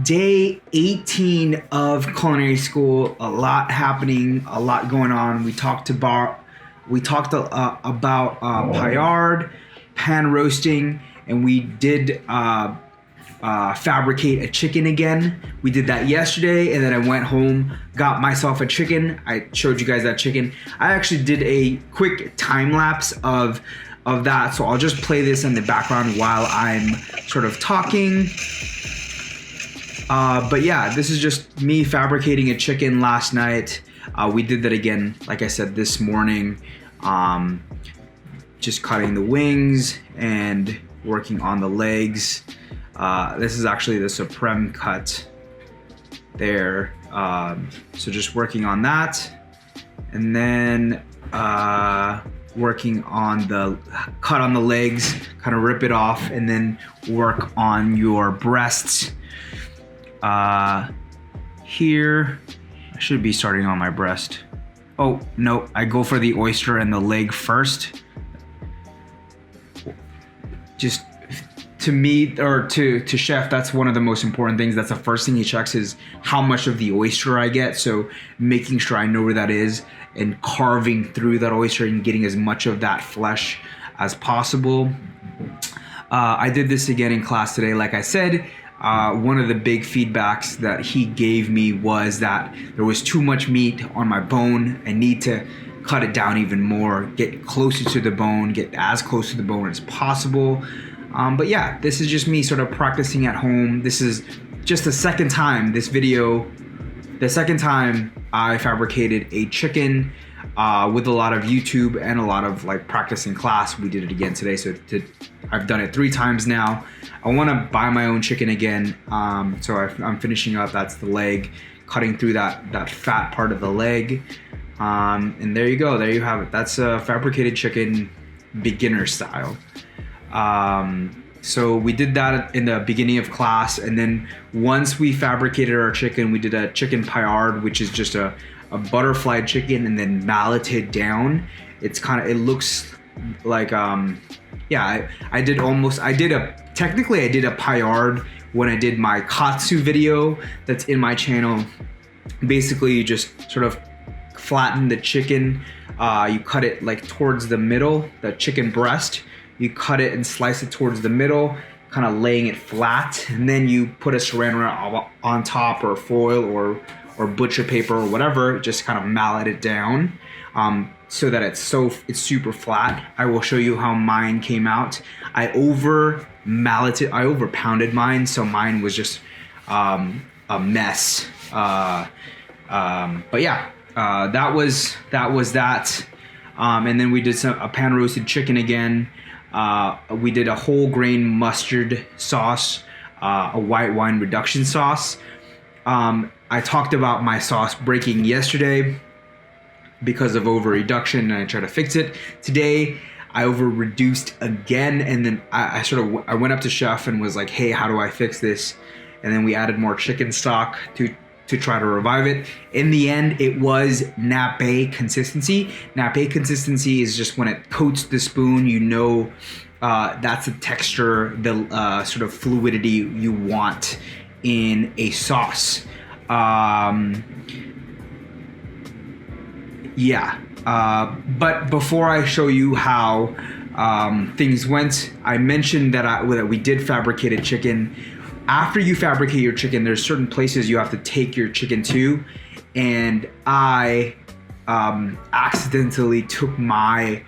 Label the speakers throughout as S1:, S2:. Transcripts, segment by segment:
S1: day 18 of culinary school. A lot happening, a lot going on. We talked about paillard, pan roasting, and we did fabricate a chicken again. We did that yesterday, and then I went home, got myself a chicken. I showed you guys that chicken. I actually did a quick time lapse of that, so I'll just play this in the background while I'm sort of talking. But yeah, this is just me fabricating a chicken last night. We did that again, like I said, this morning. Just cutting the wings and working on the legs. This is actually the supreme cut there. So just working on that. And then working on the cut on the legs, kind of rip it off, and then work on your breasts. Here, I should be starting on my breast. Oh, no, I go for the oyster and the leg first. Just to me, or to chef, that's one of the most important things. That's the first thing he checks is how much of the oyster I get. So making sure I know where that is and carving through that oyster and getting as much of that flesh as possible. I did this again in class today. Like I said, one of the big feedbacks that he gave me was that there was too much meat on my bone. I need to cut it down even more, get closer to the bone, get as close to the bone as possible. But yeah, this is just me sort of practicing at home. This is just the second time I fabricated a chicken with a lot of YouTube and a lot of like practice in class. We did it again today, so I've done it 3 times now. I want to buy my own chicken again, so I'm finishing up. That's the leg, cutting through that fat part of the leg, and there you go. There you have it. That's a fabricated chicken, beginner style. So we did that in the beginning of class, and then once we fabricated our chicken, we did a chicken paillard, which is just a butterfly chicken and then malleted down. It looks like I did a paillard when I did my katsu video that's in my channel. Basically, you just sort of flatten the chicken. You cut it like towards the middle, the chicken breast. You cut it and slice it towards the middle, kind of laying it flat, and then you put a saran wrap on top, or foil, or butcher paper, or whatever. Just kind of mallet it down, so that it's super flat. I will show you how mine came out. I over pounded mine, so mine was just a mess. But yeah, that was that. And then we did a pan roasted chicken again. We did a whole grain mustard sauce, a white wine reduction sauce. I talked about my sauce breaking yesterday because of over reduction, and I tried to fix it. Today, I over reduced again, and then I went up to chef and was like, hey, how do I fix this? And then we added more chicken stock to try to revive it. In the end, it was nappe consistency. Nappe consistency is just when it coats the spoon, that's the texture, the sort of fluidity you want in a sauce. But before I show you how things went, I mentioned that we did fabricated chicken. After you fabricate your chicken, there's certain places you have to take your chicken to, and I accidentally took my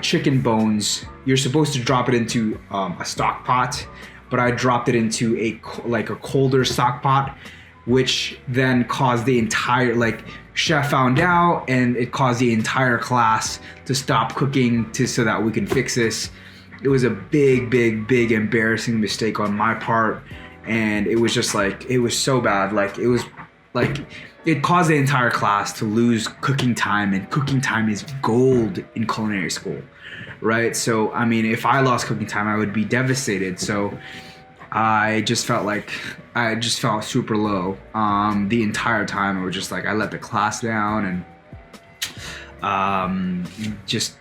S1: chicken bones. You're supposed to drop it into a stock pot, but I dropped it into a colder stock pot, which then caused the entire, chef found out, and it caused the entire class to stop cooking so that we can fix this. It was a big embarrassing mistake on my part, and it was just it was so bad. It caused the entire class to lose cooking time, and cooking time is gold in culinary school, right? So, I mean, if I lost cooking time, I would be devastated. So I just felt super low the entire time. I was just I let the class down, and just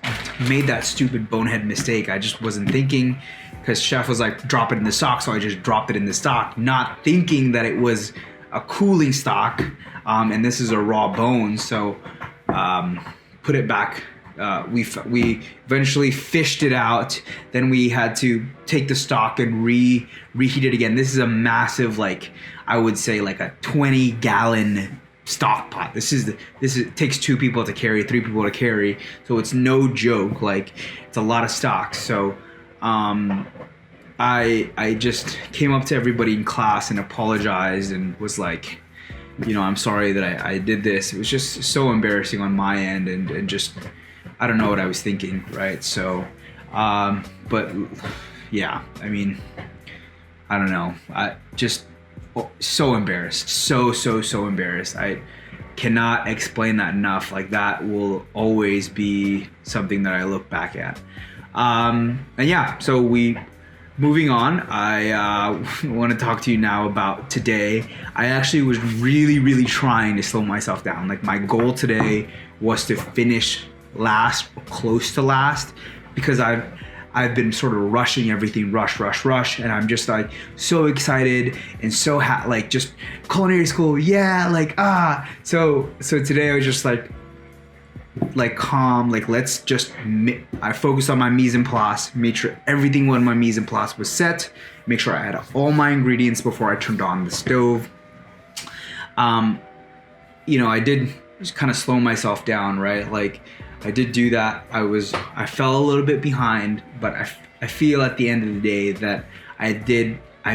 S1: made that stupid bonehead mistake. I just wasn't thinking, because chef was like, drop it in the stock, so I just dropped it in the stock, not thinking that it was a cooling stock, and this is a raw bone. So put it back. We eventually fished it out. Then we had to take the stock and reheat it again. This is a massive, like, I would say like a 20-gallon stock pot. This it takes 2 people to carry, 3 people to carry. So it's no joke. Like, it's a lot of stock. So I just came up to everybody in class and apologized and was like, I'm sorry that I did this. It was just so embarrassing on my end, and just, I don't know what I was thinking, right? So, but yeah, I mean, I don't know. I just so embarrassed, so embarrassed. I cannot explain that enough. Like, that will always be something that I look back at. And yeah, so moving on, I want to talk to you now about today. I actually was really trying to slow myself down. Like, my goal today was to finish last or close to last, because I've been sort of rushing everything, rush, and I'm just like so excited and so like, just culinary school, yeah, like so today I was just like calm, like, let's just I focused on my mise en place, made sure everything on my mise en place was set, make sure I had all my ingredients before I turned on the stove. I did just kind of slow myself down, right? Like, I did do that. I fell a little bit behind, but I feel at the end of the day that I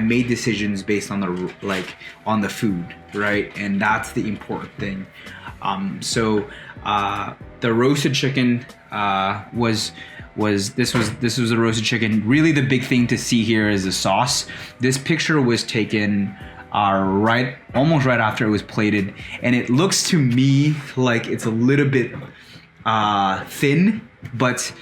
S1: made decisions based on the food, right? And that's the important thing. So the roasted chicken was a roasted chicken. Really, the big thing to see here is the sauce. This picture was taken almost right after it was plated, and it looks to me like it's a little bit thin, but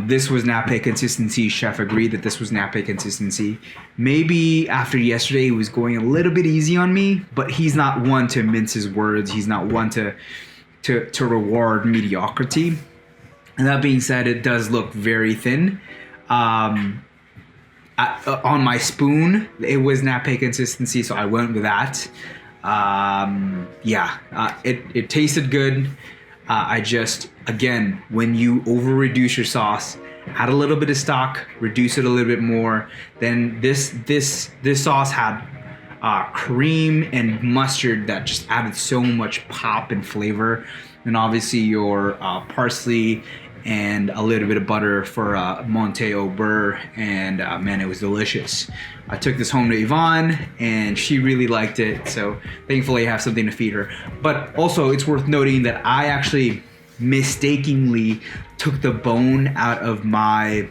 S1: this was nappe consistency. Chef agreed that this was nappe consistency. Maybe after yesterday he was going a little bit easy on me, but he's not one to mince his words. He's not one to reward mediocrity. And that being said, it does look very thin. On my spoon, it was nappe consistency, so I went with that. It tasted good. I just, again, when you over reduce your sauce, add a little bit of stock, reduce it a little bit more. Then this sauce had cream and mustard that just added so much pop and flavor. And obviously your parsley and a little bit of butter for Monte au beurre, and man, it was delicious. I took this home to Yvonne, and she really liked it, so thankfully I have something to feed her. But also, it's worth noting that I actually mistakenly took the bone out of my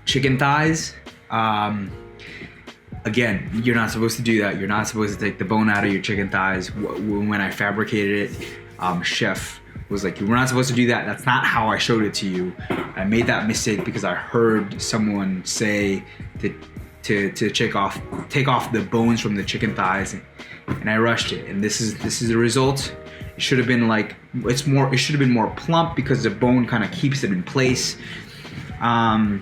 S1: chicken thighs. Again, you're not supposed to do that. You're not supposed to take the bone out of your chicken thighs. When I fabricated it, chef was like, "We're not supposed to do that. That's not how I showed it to you." I made that mistake because I heard someone say to take off the bones from the chicken thighs, and I rushed it. And this is the result. It should have been like it should have been more plump because the bone kind of keeps it in place. I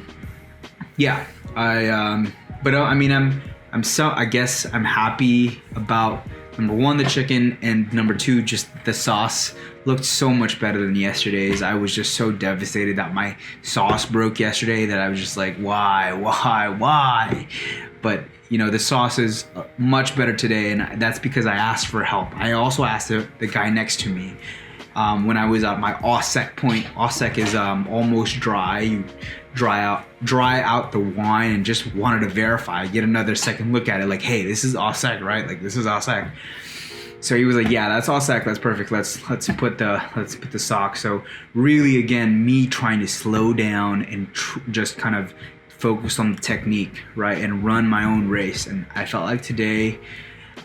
S1: guess I'm happy about, number one, the chicken, and number two, just the sauce looked so much better than yesterday's. I was just so devastated that my sauce broke yesterday that I was just like, why? But the sauce is much better today, and that's because I asked for help. I also asked the guy next to me when I was at my Aussec point. Aussec is almost dry. You dry out the wine and just wanted to verify, get another second look at it, like, hey, this is Aussec, right? Like, this is Aussec. So he was like, yeah, that's Aussec, that's perfect. Let's put the sock. So really, again, me trying to slow down and just kind of focus on the technique, right, and run my own race. And I felt like today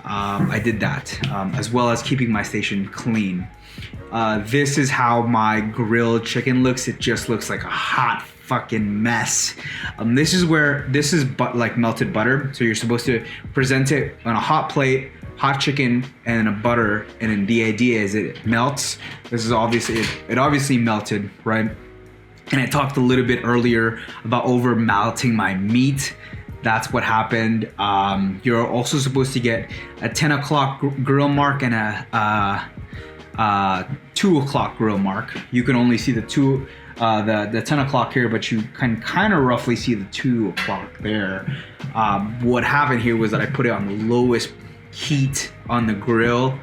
S1: I did that, as well as keeping my station clean. This is how my grilled chicken looks. It just looks like a hot fucking mess. This is like melted butter. So you're supposed to present it on a hot plate hot chicken and a butter, and then the idea is it melts. This is obviously, it obviously melted, right? And I talked a little bit earlier about over melting my meat. That's what happened. You're also supposed to get a 10 o'clock grill mark and a 2 o'clock grill mark. You can only see the 10 o'clock here, but you can kind of roughly see the 2 o'clock there. What happened here was that I put it on the lowest heat on the grill,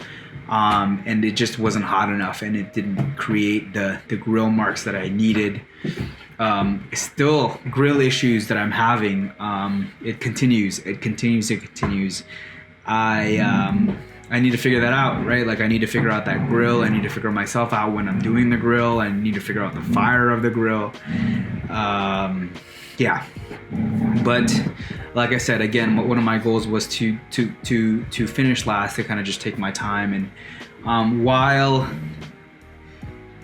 S1: and it just wasn't hot enough, and it didn't create the grill marks that I needed. Still grill issues that I'm having. It continues. I need to figure that out, right? Like I need to figure out that grill. I need to figure myself out when I'm doing the grill. I need to figure out the fire of the grill. Yeah. But like I said, again, one of my goals was to finish last, to kind of just take my time. And while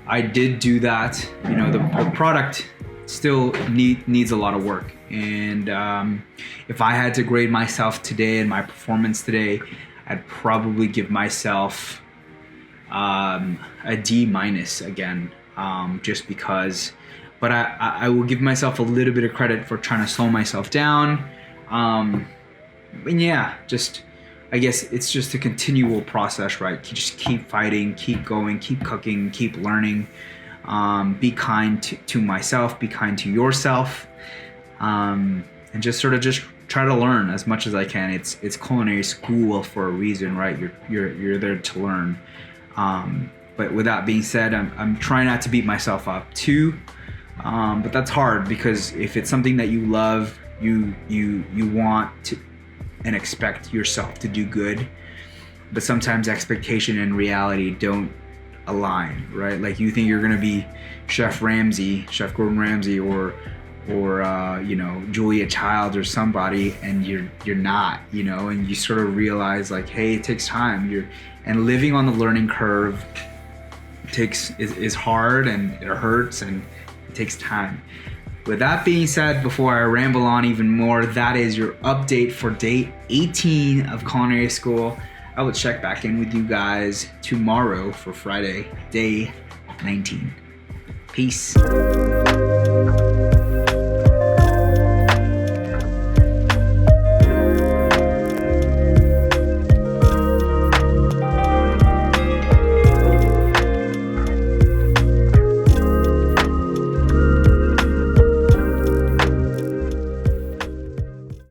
S1: I did do that, you know, the product still needs a lot of work. And if I had to grade myself today and my performance today, I'd probably give myself a D- again, just because. But I will give myself a little bit of credit for trying to slow myself down. And yeah, I guess it's just a continual process, right? You just keep fighting, keep going, keep cooking, keep learning. Be kind to myself, be kind to yourself, and just try to learn as much as I can. It's culinary school for a reason, right? You're there to learn. But with that being said, I'm trying not to beat myself up too. But that's hard, because if it's something that you love, you want to and expect yourself to do good. But sometimes expectation and reality don't align, right? Like you think you're gonna be Chef Gordon Ramsay, or you know, Julia Childs or somebody, and you're not, you know, and you sort of realize like, hey, it takes time. And living on the learning curve is hard, and it hurts, and it takes time. With that being said, before I ramble on even more, that is your update for day 18 of Culinary School. I will check back in with you guys tomorrow for Friday, day 19. Peace.